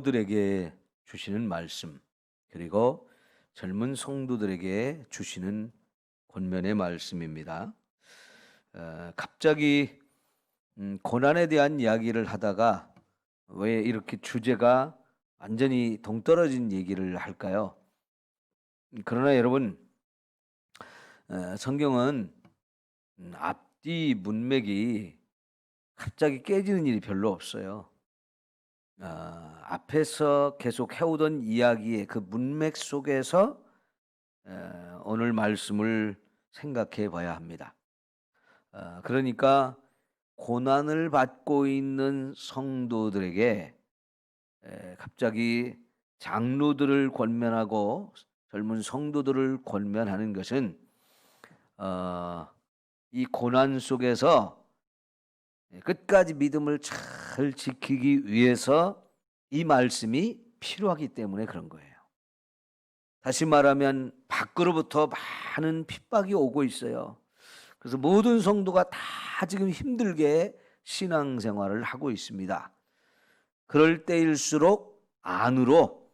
장로들에게 주시는 말씀, 그리고 젊은 성도들에게 주시는 권면의 말씀입니다. 갑자기 고난에 대한 이야기를 하다가 왜 이렇게 주제가 완전히 동떨어진 얘기를 할까요? 그러나 여러분, 성경은 앞뒤 문맥이 갑자기 깨지는 일이 별로 없어요. 앞에서 계속 해오던 이야기의 그 문맥 속에서 오늘 말씀을 생각해 봐야 합니다. 그러니까 고난을 받고 있는 성도들에게 갑자기 장로들을 권면하고 젊은 성도들을 권면하는 것은 이 고난 속에서 끝까지 믿음을 잘 지키기 위해서 이 말씀이 필요하기 때문에 그런 거예요. 다시 말하면 밖으로부터 많은 핍박이 오고 있어요. 그래서 모든 성도가 다 지금 힘들게 신앙생활을 하고 있습니다. 그럴 때일수록 안으로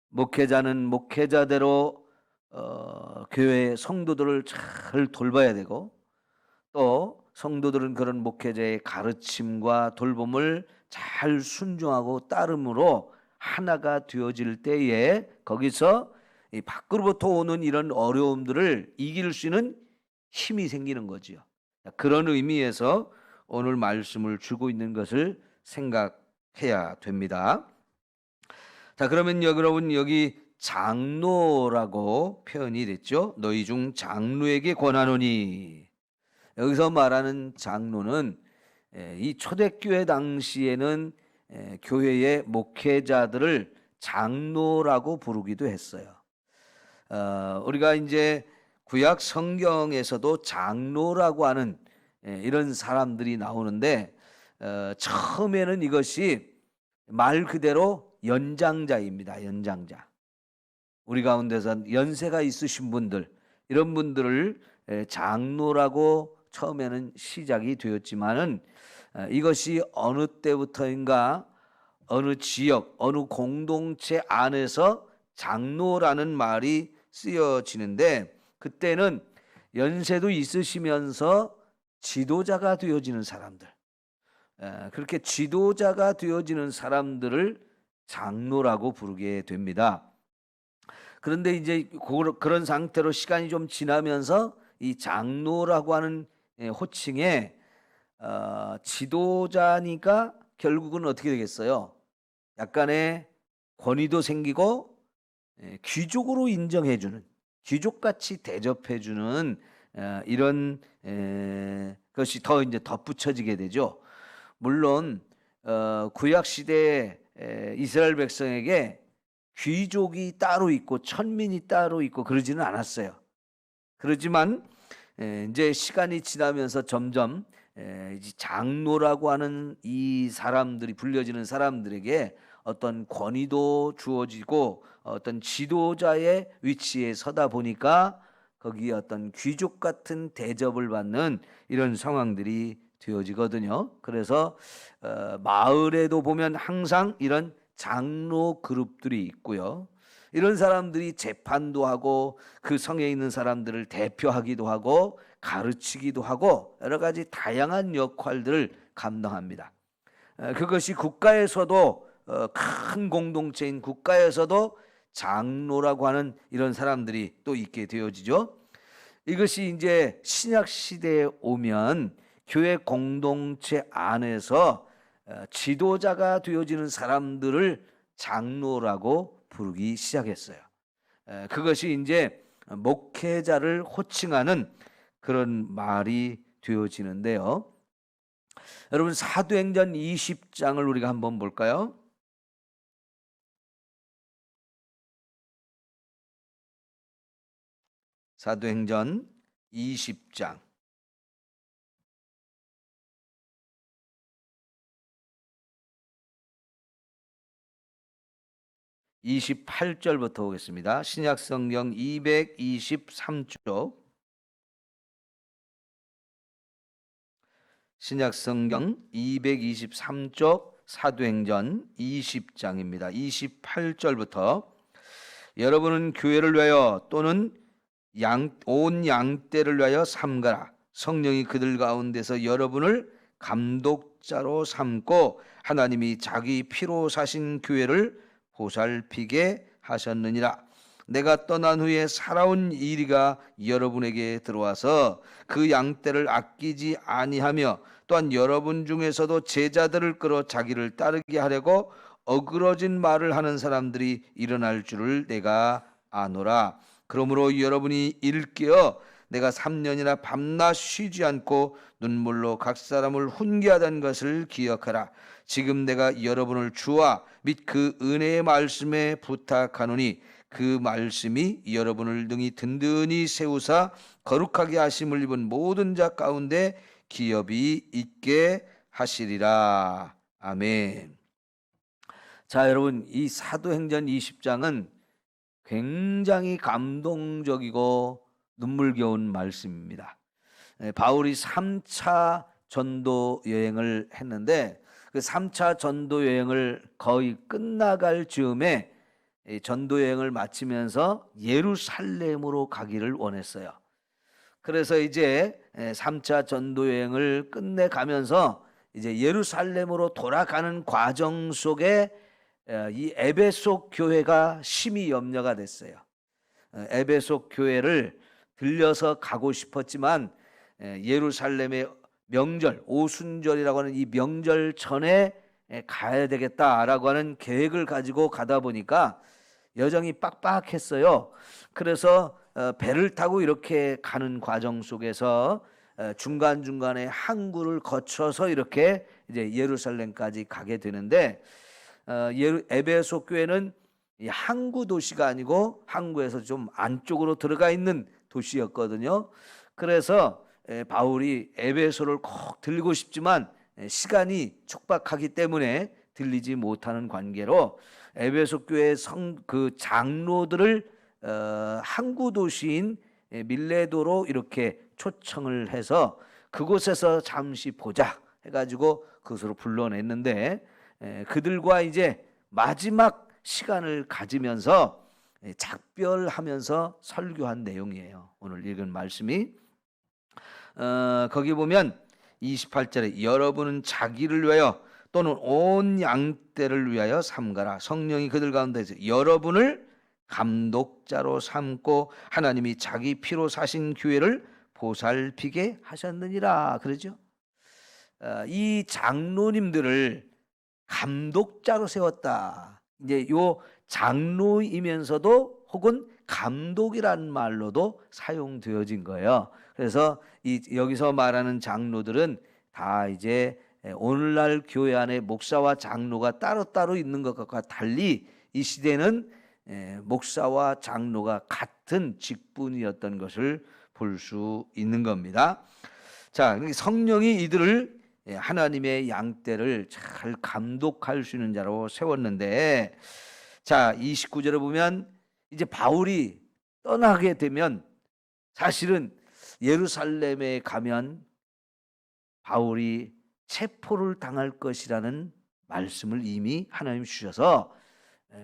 목회자는 목회자대로 교회 성도들을 잘 돌봐야 되고, 또 성도들은 그런 목회자의 가르침과 돌봄을 잘 순종하고 따름으로 하나가 되어질 때에 거기서 이 밖으로부터 오는 이런 어려움들을 이길 수 있는 힘이 생기는 거지요. 그런 의미에서 오늘 말씀을 주고 있는 것을 생각해야 됩니다. 자, 그러면 여러분, 여기 장로라고 표현이 됐죠. 너희 중 장로에게 권하노니. 여기서 말하는 장로는 이 초대교회 당시에는 교회의 목회자들을 장로라고 부르기도 했어요. 우리가 이제 구약 성경에서도 장로라고 하는 이런 사람들이 나오는데, 처음에는 이것이 말 그대로 연장자입니다. 연장자. 우리 가운데서 연세가 있으신 분들, 이런 분들을 장로라고 처음에는 시작이 되었지만은, 이것이 어느 때부터인가 어느 지역, 어느 공동체 안에서 장로라는 말이 쓰여지는데, 그때는 연세도 있으시면서 지도자가 되어지는 사람들, 그렇게 지도자가 되어지는 사람들을 장로라고 부르게 됩니다. 그런데 이제 그런 상태로 시간이 좀 지나면서 이 장로라고 하는 호칭에 지도자니까 결국은 어떻게 되겠어요? 약간의 권위도 생기고 귀족으로 인정해주는, 귀족같이 대접해주는 이런 것이 더 이제 덧붙여지게 되죠. 물론 구약 시대에 이스라엘 백성에게 귀족이 따로 있고 천민이 따로 있고 그러지는 않았어요. 그렇지만 이제 시간이 지나면서 점점 장로라고 하는 이 사람들이, 불려지는 사람들에게 어떤 권위도 주어지고 어떤 지도자의 위치에 서다 보니까 거기에 어떤 귀족 같은 대접을 받는 이런 상황들이 되어지거든요. 그래서 마을에도 보면 항상 이런 장로 그룹들이 있고요. 이런 사람들이 재판도 하고 그 성에 있는 사람들을 대표하기도 하고 가르치기도 하고 여러 가지 다양한 역할들을 감당합니다. 그것이 국가에서도 큰 공동체인 국가에서도 장로라고 하는 이런 사람들이 또 있게 되어지죠. 이것이 이제 신약 시대에 오면 교회 공동체 안에서 지도자가 되어지는 사람들을 장로라고 부르기 시작했어요. 그것이 이제 목회자를 호칭하는 그런 말이 되어지는데요. 여러분, 사도행전 20장을 우리가 한번 볼까요? 사도행전 20장 28절부터 보겠습니다. 신약성경 223쪽, 신약성경 223쪽 사도행전 20장입니다. 28절부터 여러분은 교회를 위하여 또는 온 양떼를 위하여 삼가라. 성령이 그들 가운데서 여러분을 감독자로 삼고 하나님이 자기 피로 사신 교회를 보살피게 하셨느니라. 내가 떠난 후에 살아온 이리가 여러분에게 들어와서 그 양떼를 아끼지 아니하며 또한 여러분 중에서도 제자들을 끌어 자기를 따르게 하려고 어그러진 말을 하는 사람들이 일어날 줄을 내가 아노라. 그러므로 여러분이 일깨어 내가 3년이나 밤낮 쉬지 않고 눈물로 각 사람을 훈계하던 것을 기억하라. 지금 내가 여러분을 주와 및 그 은혜의 말씀에 부탁하노니 그 말씀이 여러분을 능히 든든히 세우사 거룩하게 하심을 입은 모든 자 가운데 기업이 있게 하시리라. 아멘. 자, 여러분, 이 사도행전 20장은 굉장히 감동적이고 눈물겨운 말씀입니다. 바울이 3차 전도 여행을 했는데 그 3차 전도 여행을 거의 끝나갈 즈음에 전도 여행을 마치면서 예루살렘으로 가기를 원했어요. 그래서 이제 3차 전도 여행을 끝내가면서 이제 예루살렘으로 돌아가는 과정 속에 이 에베소 교회가 심히 염려가 됐어요. 에베소 교회를 들려서 가고 싶었지만 예루살렘의 명절, 오순절이라고 하는 이 명절 전에 가야 되겠다라고 하는 계획을 가지고 가다 보니까 여정이 빡빡했어요. 그래서 배를 타고 이렇게 가는 과정 속에서 중간중간에 항구를 거쳐서 이렇게 이제 예루살렘까지 가게 되는데 에베소 교회는 항구 도시가 아니고 항구에서 좀 안쪽으로 들어가 있는 도시였거든요. 그래서 바울이 에베소를 꼭 들리고 싶지만 시간이 촉박하기 때문에 들리지 못하는 관계로 에베소 교회 그 장로들을 항구 도시인 밀레도로 이렇게 초청을 해서 그곳에서 잠시 보자 해가지고 그것으로 불러냈는데 그들과 이제 마지막 시간을 가지면서 작별하면서 설교한 내용이에요. 오늘 읽은 말씀이 거기 보면 28절에 여러분은 자기를 위하여 또는 온 양떼를 위하여 삼가라. 성령이 그들 가운데서 여러분을 감독자로 삼고 하나님이 자기 피로 사신 교회를 보살피게 하셨느니라. 그러죠. 이 장로님들을 감독자로 세웠다. 이제 요 장로이면서도 혹은 감독이라는 말로도 사용되어진 거예요. 그래서 여기서 말하는 장로들은 다 이제 오늘날 교회 안에 목사와 장로가 따로따로 있는 것과 달리 이 시대는 목사와 장로가 같은 직분이었던 것을 볼 수 있는 겁니다. 자, 성령이 이들을 하나님의 양떼를 잘 감독할 수 있는 자로 세웠는데, 자 29절에 보면 이제 바울이 떠나게 되면 사실은 예루살렘에 가면 바울이 체포를 당할 것이라는 말씀을 이미 하나님 주셔서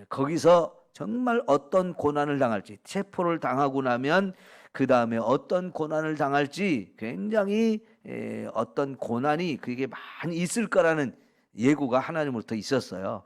거기서 정말 어떤 고난을 당할지, 체포를 당하고 나면 그 다음에 어떤 고난을 당할지 굉장히 어떤 고난이 그게 많이 있을 거라는 예고가 하나님으로부터 있었어요.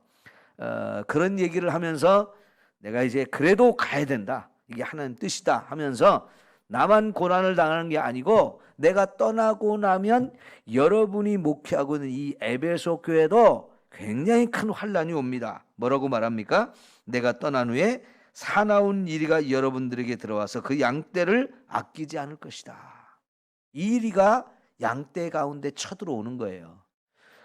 그런 얘기를 하면서 내가 이제 그래도 가야 된다, 이게 하나님 뜻이다 하면서 나만 고난을 당하는 게 아니고 내가 떠나고 나면 여러분이 목회하고 있는 이 에베소 교회도 굉장히 큰 환란이 옵니다. 뭐라고 말합니까? 내가 떠난 후에 사나운 이리가 여러분들에게 들어와서 그 양떼를 아끼지 않을 것이다. 이 이리가 양떼 가운데 쳐들어오는 거예요.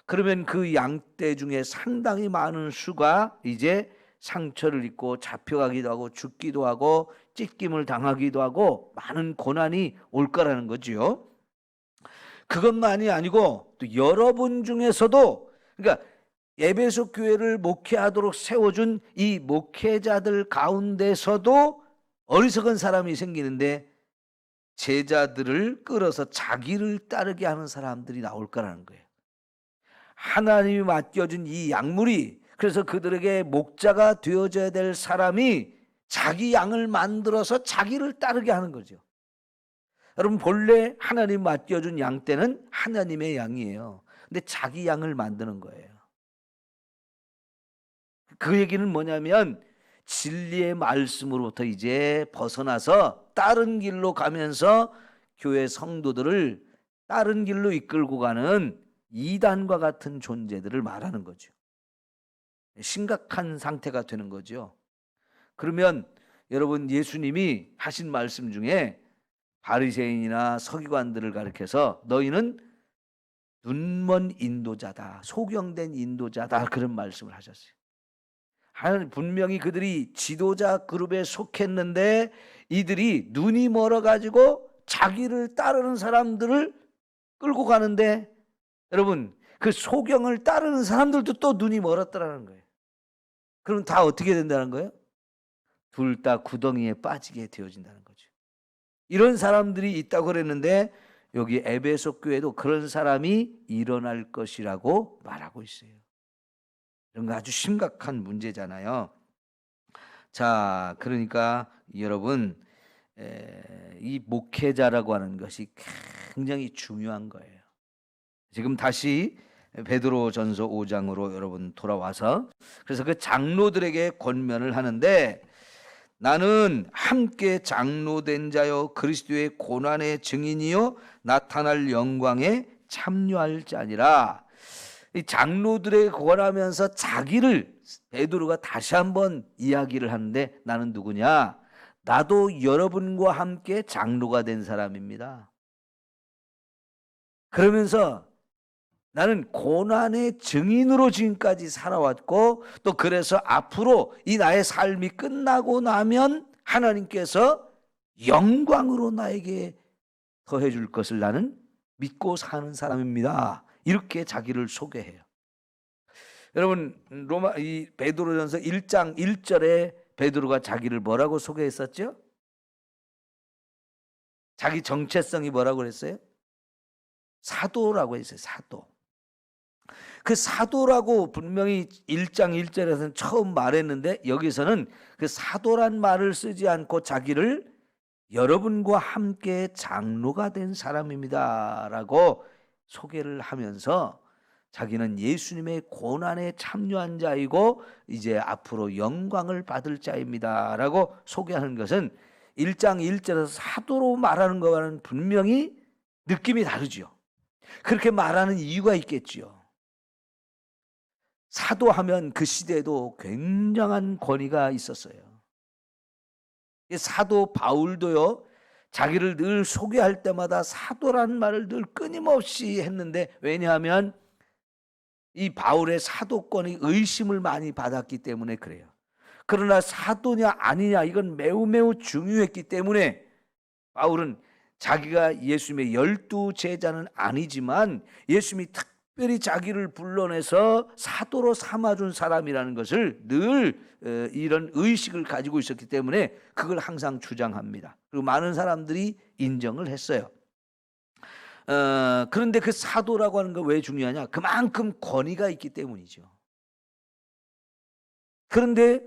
그러면 그 양떼 중에 상당히 많은 수가 이제 상처를 입고 잡혀가기도 하고 죽기도 하고 찢김을 당하기도 하고 많은 고난이 올 거라는 거죠. 그것만이 아니고 또 여러분 중에서도, 그러니까 에베소 교회를 목회하도록 세워준 이 목회자들 가운데서도 어리석은 사람이 생기는데 제자들을 끌어서 자기를 따르게 하는 사람들이 나올 거라는 거예요. 하나님이 맡겨준 이 양물이, 그래서 그들에게 목자가 되어져야 될 사람이 자기 양을 만들어서 자기를 따르게 하는 거죠. 여러분, 본래 하나님 맡겨준 양 떼는 하나님의 양이에요. 근데 자기 양을 만드는 거예요. 그 얘기는 뭐냐면 진리의 말씀으로부터 이제 벗어나서 다른 길로 가면서 교회 성도들을 다른 길로 이끌고 가는 이단과 같은 존재들을 말하는 거죠. 심각한 상태가 되는 거죠. 그러면 여러분, 예수님이 하신 말씀 중에 바리새인이나 서기관들을 가리켜서 너희는 눈먼 인도자다, 소경된 인도자다, 그런 말씀을 하셨어요. 분명히 그들이 지도자 그룹에 속했는데 이들이 눈이 멀어가지고 자기를 따르는 사람들을 끌고 가는데, 여러분, 그 소경을 따르는 사람들도 또 눈이 멀었더라는 거예요. 그럼 다 어떻게 된다는 거예요? 둘 다 구덩이에 빠지게 되어진다는 거죠. 이런 사람들이 있다고 그랬는데 여기 에베소 교회도 그런 사람이 일어날 것이라고 말하고 있어요. 이런 거 아주 심각한 문제잖아요. 자, 그러니까 여러분, 이 목회자라고 하는 것이 굉장히 중요한 거예요. 지금 다시 베드로전서 5장으로 여러분 돌아와서, 그래서 그 장로들에게 권면을 하는데, 나는 함께 장로된 자여 그리스도의 고난의 증인이요 나타날 영광에 참여할 자니라. 이 장로들에게 권하면서 자기를 베드로가 다시 한번 이야기를 하는데, 나는 누구냐? 나도 여러분과 함께 장로가 된 사람입니다. 그러면서 나는 고난의 증인으로 지금까지 살아왔고, 또 그래서 앞으로 이 나의 삶이 끝나고 나면 하나님께서 영광으로 나에게 더해 줄 것을 나는 믿고 사는 사람입니다. 이렇게 자기를 소개해요. 여러분, 이 베드로전서 1장 1절에 베드로가 자기를 뭐라고 소개했었죠? 자기 정체성이 뭐라고 그랬어요? 사도라고 했어요. 사도. 그 사도라고 분명히 1장 1절에서는 처음 말했는데, 여기서는 그 사도란 말을 쓰지 않고 자기를 여러분과 함께 장로가 된 사람입니다 라고 소개를 하면서 자기는 예수님의 고난에 참여한 자이고 이제 앞으로 영광을 받을 자입니다 라고 소개하는 것은 1장 1절에서 사도로 말하는 것과는 분명히 느낌이 다르죠. 그렇게 말하는 이유가 있겠지요. 사도하면 그 시대에도 굉장한 권위가 있었어요. 사도 바울도요, 자기를 늘 소개할 때마다 사도라는 말을 늘 끊임없이 했는데, 왜냐하면 이 바울의 사도권이 의심을 많이 받았기 때문에 그래요. 그러나 사도냐 아니냐, 이건 매우 매우 중요했기 때문에 바울은 자기가 예수님의 12 제자는 아니지만 예수님이 특별히 자기를 불러내서 사도로 삼아준 사람이라는 것을 늘 이런 의식을 가지고 있었기 때문에 그걸 항상 주장합니다. 그리고 많은 사람들이 인정을 했어요. 그런데 그 사도라고 하는 거 왜 중요하냐? 그만큼 권위가 있기 때문이죠. 그런데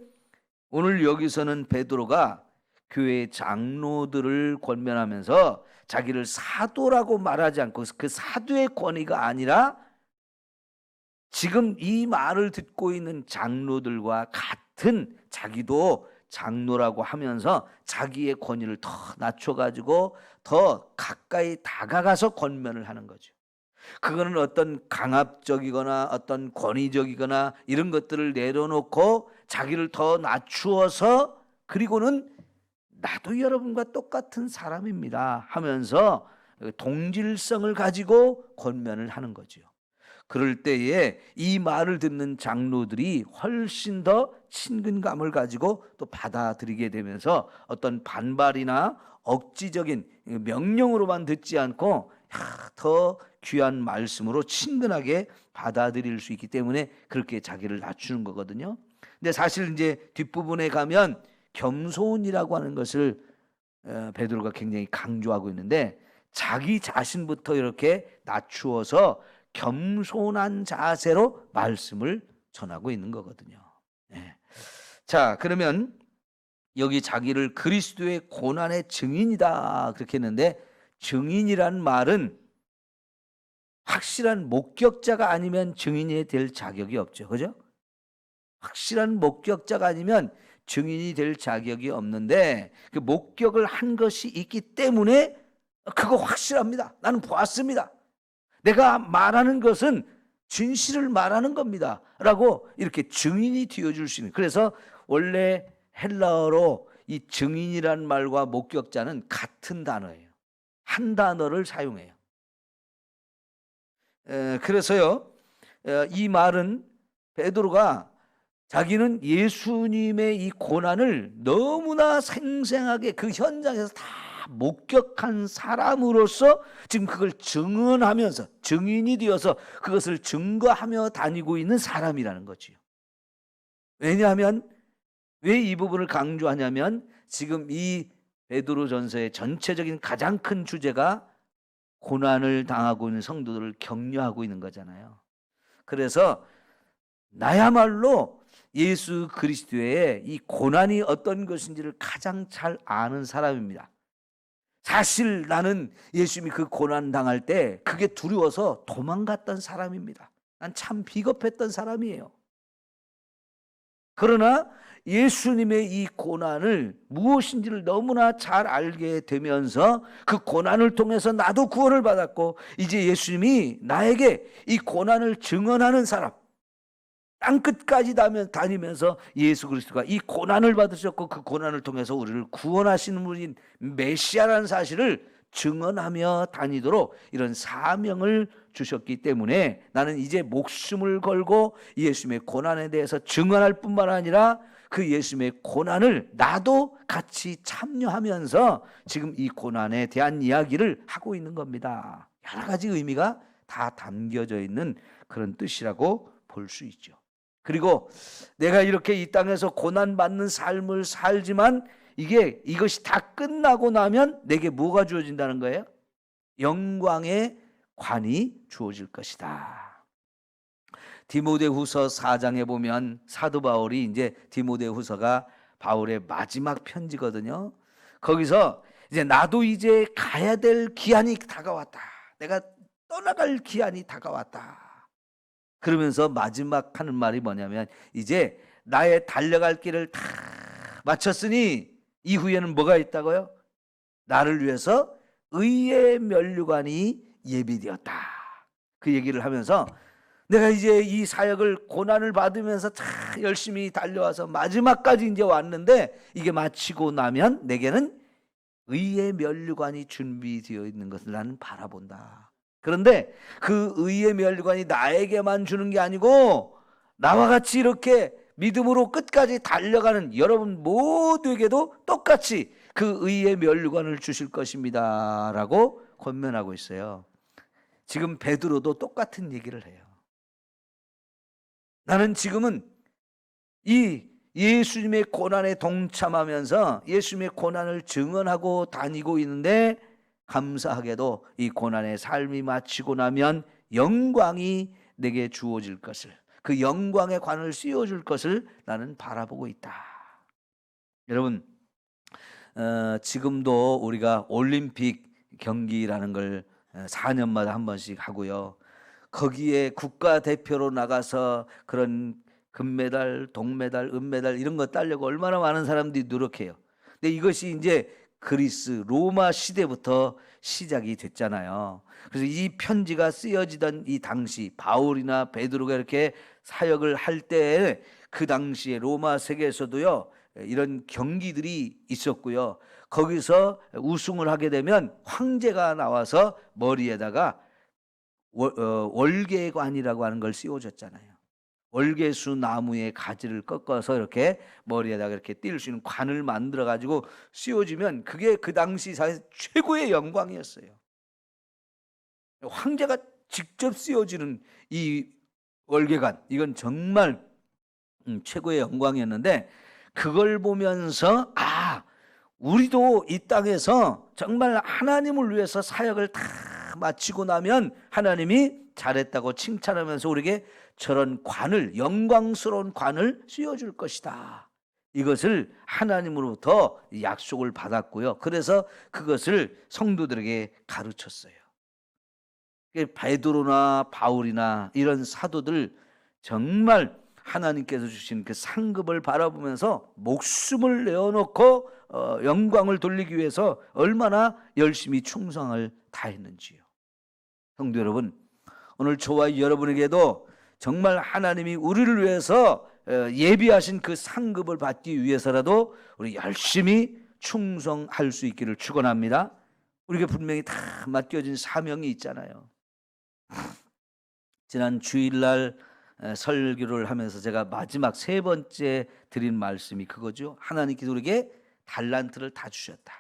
오늘 여기서는 베드로가 교회 장로들을 권면하면서 자기를 사도라고 말하지 않고 그 사도의 권위가 아니라 지금 이 말을 듣고 있는 장로들과 같은 자기도 장로라고 하면서 자기의 권위를 더 낮춰가지고 더 가까이 다가가서 권면을 하는 거죠. 그거는 어떤 강압적이거나 어떤 권위적이거나 이런 것들을 내려놓고 자기를 더 낮추어서, 그리고는 나도 여러분과 똑같은 사람입니다 하면서 동질성을 가지고 권면을 하는 거죠. 그럴 때에 이 말을 듣는 장로들이 훨씬 더 친근감을 가지고 또 받아들이게 되면서 어떤 반발이나 억지적인 명령으로만 듣지 않고 더 귀한 말씀으로 친근하게 받아들일 수 있기 때문에 그렇게 자기를 낮추는 거거든요. 근데 사실 이제 뒷부분에 가면 겸손이라고 하는 것을 베드로가 굉장히 강조하고 있는데, 자기 자신부터 이렇게 낮추어서 겸손한 자세로 말씀을 전하고 있는 거거든요. 네. 자, 그러면 여기 자기를 그리스도의 고난의 증인이다 그렇게 했는데, 증인이란 말은 확실한 목격자가 아니면 증인이 될 자격이 없죠. 그죠? 확실한 목격자가 아니면 증인이 될 자격이 없는데, 그 목격을 한 것이 있기 때문에 그거 확실합니다. 나는 보았습니다. 내가 말하는 것은 진실을 말하는 겁니다 라고 이렇게 증인이 되어줄 수 있는. 그래서 원래 헬라어로 이 증인이란 말과 목격자는 같은 단어예요. 한 단어를 사용해요. 그래서요, 이 말은 베드로가 자기는 예수님의 이 고난을 너무나 생생하게 그 현장에서 다 목격한 사람으로서 지금 그걸 증언하면서, 증인이 되어서 그것을 증거하며 다니고 있는 사람이라는 거지요. 왜냐하면 왜 이 부분을 강조하냐면, 지금 이 베드로전서의 전체적인 가장 큰 주제가 고난을 당하고 있는 성도들을 격려하고 있는 거잖아요. 그래서 나야말로 예수 그리스도의 이 고난이 어떤 것인지를 가장 잘 아는 사람입니다. 사실 나는 예수님이 그 고난 당할 때 그게 두려워서 도망갔던 사람입니다. 난 참 비겁했던 사람이에요. 그러나 예수님의 이 고난을 무엇인지를 너무나 잘 알게 되면서 그 고난을 통해서 나도 구원을 받았고, 이제 예수님이 나에게 이 고난을 증언하는 사람, 땅끝까지 다니면서 예수 그리스도가 이 고난을 받으셨고 그 고난을 통해서 우리를 구원하시는 분인 메시아라는 사실을 증언하며 다니도록 이런 사명을 주셨기 때문에 나는 이제 목숨을 걸고 예수님의 고난에 대해서 증언할 뿐만 아니라 그 예수님의 고난을 나도 같이 참여하면서 지금 이 고난에 대한 이야기를 하고 있는 겁니다. 여러 가지 의미가 다 담겨져 있는 그런 뜻이라고 볼 수 있죠. 그리고 내가 이렇게 이 땅에서 고난받는 삶을 살지만 이것이 다 끝나고 나면 내게 뭐가 주어진다는 거예요? 영광의 관이 주어질 것이다. 디모데후서 4장에 보면 사도 바울이, 이제 디모데후서가 바울의 마지막 편지거든요. 거기서 이제 나도 이제 가야 될 기한이 다가왔다. 내가 떠나갈 기한이 다가왔다. 그러면서 마지막 하는 말이 뭐냐면, 이제 나의 달려갈 길을 다 마쳤으니 이후에는 뭐가 있다고요? 나를 위해서 의의 면류관이 예비되었다. 그 얘기를 하면서 내가 이제 이 사역을 고난을 받으면서 다 열심히 달려와서 마지막까지 이제 왔는데, 이게 마치고 나면 내게는 의의 면류관이 준비되어 있는 것을 나는 바라본다. 그런데 그 의의 면류관이 나에게만 주는 게 아니고 나와 같이 이렇게 믿음으로 끝까지 달려가는 여러분 모두에게도 똑같이 그 의의 면류관을 주실 것입니다 라고 권면하고 있어요. 지금 베드로도 똑같은 얘기를 해요. 나는 지금은 이 예수님의 고난에 동참하면서 예수님의 고난을 증언하고 다니고 있는데, 감사하게도 이 고난의 삶이 마치고 나면 영광이 내게 주어질 것을, 그 영광의 관을 씌워줄 것을 나는 바라보고 있다. 여러분, 지금도 우리가 올림픽 경기라는 걸 4년마다 한 번씩 하고요. 거기에 국가대표로 나가서 그런 금메달, 동메달, 은메달 이런 거 따려고 얼마나 많은 사람들이 노력해요. 근데 이것이 이제 그리스, 로마 시대부터 시작이 됐잖아요. 그래서 이 편지가 쓰여지던 이 당시 바울이나 베드로가 이렇게 사역을 할 때 그 당시에 로마 세계에서도요 이런 경기들이 있었고요. 거기서 우승을 하게 되면 황제가 나와서 머리에다가 월계관이라고 하는 걸 씌워줬잖아요. 월계수 나무의 가지를 꺾어서 이렇게 머리에다가 이렇게 띄울 수 있는 관을 만들어 가지고 씌워주면 그게 그 당시 사회에서 최고의 영광이었어요. 황제가 직접 씌워주는 이 월계관, 이건 정말 최고의 영광이었는데, 그걸 보면서 우리도 이 땅에서 정말 하나님을 위해서 사역을 다 마치고 나면 하나님이 잘했다고 칭찬하면서 우리에게 저런 관을, 영광스러운 관을 씌워줄 것이다. 이것을 하나님으로부터 약속을 받았고요. 그래서 그것을 성도들에게 가르쳤어요. 베드로나 바울이나 이런 사도들 정말 하나님께서 주신 그 상급을 바라보면서 목숨을 내어놓고 영광을 돌리기 위해서 얼마나 열심히 충성을 다했는지요. 성도 여러분, 오늘 저와 여러분에게도 정말 하나님이 우리를 위해서 예비하신 그 상급을 받기 위해서라도 우리 열심히 충성할 수 있기를 축원합니다. 우리에게 분명히 다 맡겨진 사명이 있잖아요. 지난 주일날 설교를 하면서 제가 마지막 세 번째 드린 말씀이 그거죠. 하나님께서 우리에게 달란트를 다 주셨다.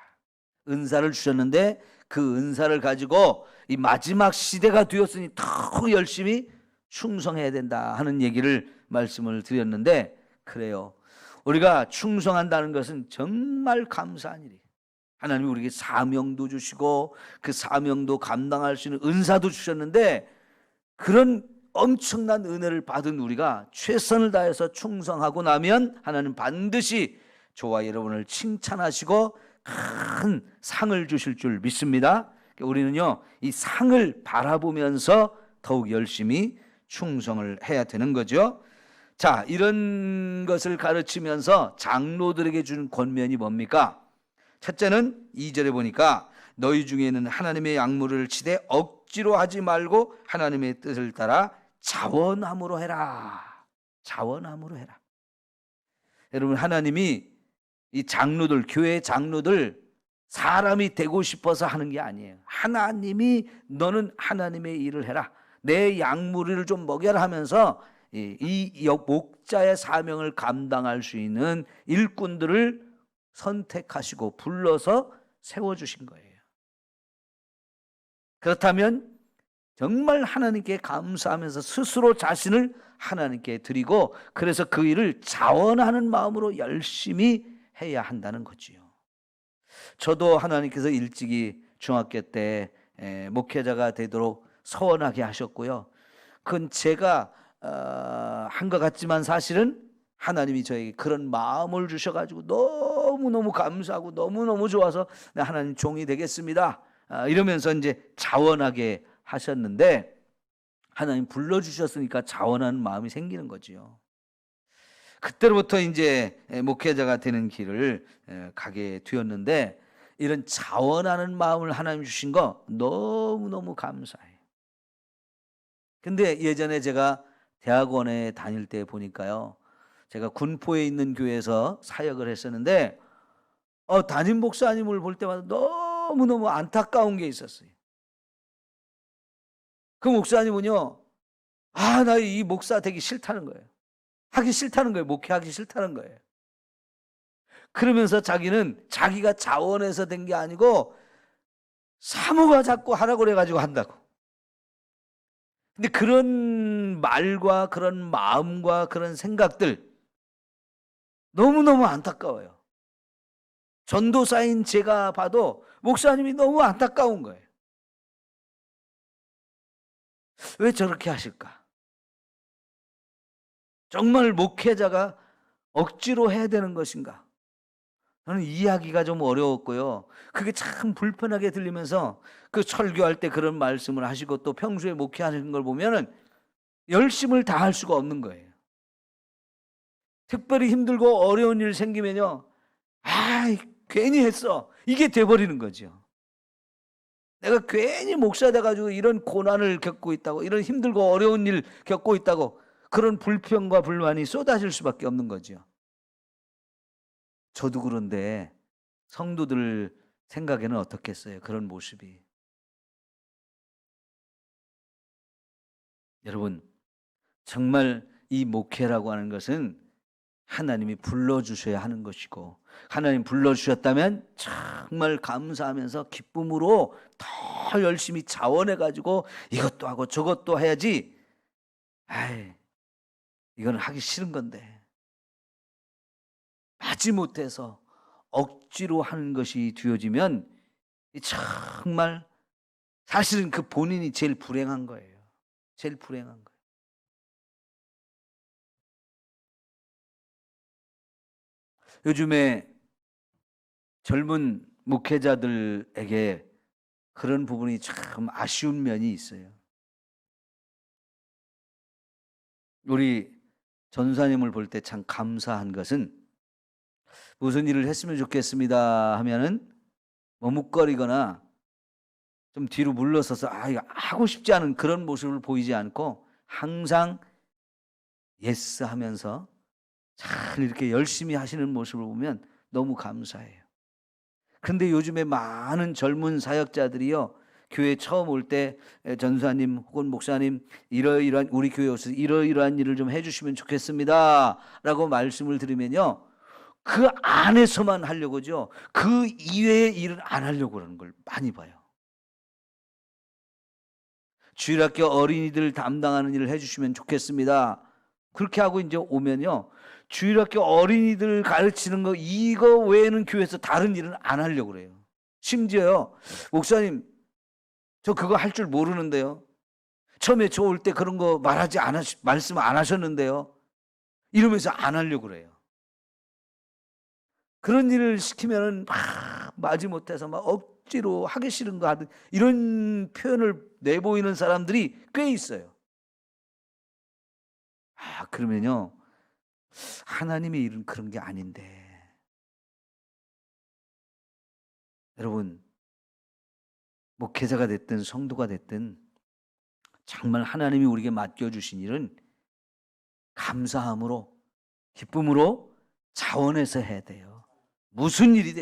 은사를 주셨는데 그 은사를 가지고 이 마지막 시대가 되었으니 더 열심히 충성해야 된다 하는 얘기를 말씀을 드렸는데, 그래요. 우리가 충성한다는 것은 정말 감사한 일이에요. 하나님이 우리에게 사명도 주시고 그 사명도 감당할 수 있는 은사도 주셨는데, 그런 엄청난 은혜를 받은 우리가 최선을 다해서 충성하고 나면 하나님 반드시 저와 여러분을 칭찬하시고 큰 상을 주실 줄 믿습니다. 우리는요, 이 상을 바라보면서 더욱 열심히 충성을 해야 되는 거죠. 자, 이런 것을 가르치면서 장로들에게 주는 권면이 뭡니까? 첫째는 2절에 보니까 너희 중에는 하나님의 약물을 치되 억지로 하지 말고 하나님의 뜻을 따라 자원함으로 해라. 자원함으로 해라. 여러분, 하나님이 이 장로들, 교회 장로들 사람이 되고 싶어서 하는 게 아니에요. 하나님이 너는 하나님의 일을 해라. 내 약물을 좀 먹여라 하면서 이 목자의 사명을 감당할 수 있는 일꾼들을 선택하시고 불러서 세워주신 거예요. 그렇다면 정말 하나님께 감사하면서 스스로 자신을 하나님께 드리고, 그래서 그 일을 자원하는 마음으로 열심히 해야 한다는 거지요. 저도 하나님께서 일찍이 중학교 때 목회자가 되도록 서원하게 하셨고요. 그건 제가 한 것 같지만 사실은 하나님이 저에게 그런 마음을 주셔가지고 너무너무 감사하고 너무너무 좋아서 하나님 종이 되겠습니다, 이러면서 이제 자원하게 하셨는데, 하나님 불러주셨으니까 자원하는 마음이 생기는 거지요. 그때로부터 이제 목회자가 되는 길을 가게 되었는데, 이런 자원하는 마음을 하나님 주신 거 너무너무 감사해요. 근데 예전에 제가 대학원에 다닐 때 보니까요, 제가 군포에 있는 교회에서 사역을 했었는데 담임 목사님을 볼 때마다 너무너무 안타까운 게 있었어요. 그 목사님은요, 나 이 목사 되기 싫다는 거예요. 하기 싫다는 거예요. 목회하기 싫다는 거예요. 그러면서 자기는 자기가 자원해서 된 게 아니고 사모가 자꾸 하라고 그래가지고 한다고. 근데 그런 말과 그런 마음과 그런 생각들 너무너무 안타까워요. 전도사인 제가 봐도 목사님이 너무 안타까운 거예요. 왜 저렇게 하실까? 정말 목회자가 억지로 해야 되는 것인가? 저는 이해하기가 좀 어려웠고요. 그게 참 불편하게 들리면서 그 설교할 때 그런 말씀을 하시고 또 평소에 목회하는 걸 보면은 열심을 다할 수가 없는 거예요. 특별히 힘들고 어려운 일 생기면요, 괜히 했어, 이게 돼버리는 거죠. 내가 괜히 목사 돼가지고 이런 고난을 겪고 있다고, 이런 힘들고 어려운 일 겪고 있다고, 그런 불평과 불만이 쏟아질 수밖에 없는 거죠. 저도 그런데 성도들 생각에는 어떻겠어요? 그런 모습이. 여러분, 정말 이 목회라고 하는 것은 하나님이 불러주셔야 하는 것이고, 하나님 불러주셨다면 정말 감사하면서 기쁨으로 더 열심히 자원해가지고 이것도 하고 저것도 해야지, 이건 하기 싫은 건데 마지못해서 억지로 하는 것이 되어지면 정말 사실은 그 본인이 제일 불행한 거예요. 제일 불행한 거예요. 요즘에 젊은 목회자들에게 그런 부분이 참 아쉬운 면이 있어요. 우리 전사님을 볼 때 참 감사한 것은 무슨 일을 했으면 좋겠습니다 하면은 머뭇거리거나 좀 뒤로 물러서서 이거 하고 싶지 않은 그런 모습을 보이지 않고 항상 예스 하면서 잘 이렇게 열심히 하시는 모습을 보면 너무 감사해요. 근데 요즘에 많은 젊은 사역자들이요, 교회 처음 올 때 전사님 혹은 목사님 이러이러한 우리 교회 오셔서 이러이러한 일을 좀 해주시면 좋겠습니다 라고 말씀을 드리면요, 그 안에서만 하려고죠, 그 이외의 일을 안 하려고 그러는 걸 많이 봐요. 주일학교 어린이들 담당하는 일을 해주시면 좋겠습니다. 그렇게 하고 이제 오면요, 주일학교 어린이들 가르치는 거 이거 외에는 교회에서 다른 일은 안 하려고 그래요. 심지어요, 목사님 저 그거 할 줄 모르는데요, 처음에 저 올 때 그런 거 말씀 안 하셨는데요, 이러면서 안 하려고 그래요. 그런 일을 시키면은 마지못해서 막 억지로 하기 싫은 거 하듯 이런 표현을 내보이는 사람들이 꽤 있어요. 그러면요, 하나님의 일은 그런 게 아닌데. 여러분, 목회자가 됐든 성도가 됐든 정말 하나님이 우리에게 맡겨주신 일은 감사함으로, 기쁨으로, 자원해서 해야 돼요. 무슨 일이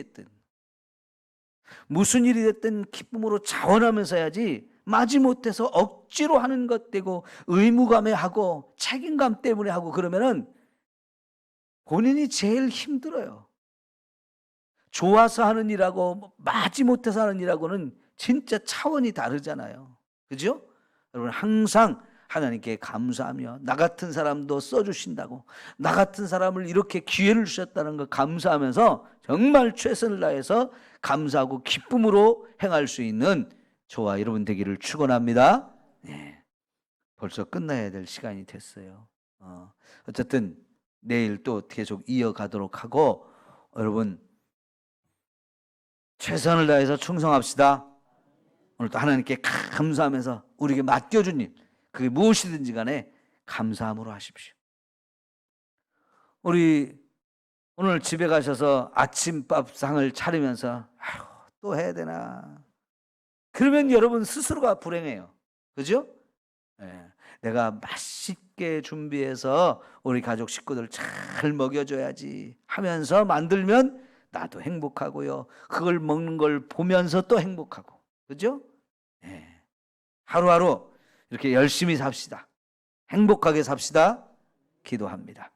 됐든 기쁨으로 자원하면서 해야지, 마지못해서 억지로 하는 것 되고 의무감에 하고 책임감 때문에 하고 그러면은 본인이 제일 힘들어요. 좋아서 하는 일하고 마지못해서 하는 일하고는 진짜 차원이 다르잖아요. 그죠? 여러분, 항상 하나님께 감사하며 나 같은 사람도 써주신다고, 나 같은 사람을 이렇게 기회를 주셨다는 거 감사하면서 정말 최선을 다해서 감사하고 기쁨으로 행할 수 있는 저와 여러분 되기를 축원합니다. 네, 벌써 끝나야 될 시간이 됐어요. 어쨌든 내일 또 계속 이어가도록 하고, 여러분 최선을 다해서 충성합시다. 오늘 또 하나님께 감사하면서 우리에게 맡겨준 일, 그게 무엇이든지 간에 감사함으로 하십시오. 우리 오늘 집에 가셔서 아침밥상을 차리면서 또 해야 되나, 그러면 여러분 스스로가 불행해요. 그죠? 네. 내가 맛있게 준비해서 우리 가족 식구들 잘 먹여줘야지 하면서 만들면 나도 행복하고요, 그걸 먹는 걸 보면서 또 행복하고. 그죠? 네. 하루하루 이렇게 열심히 삽시다. 행복하게 삽시다. 기도합니다.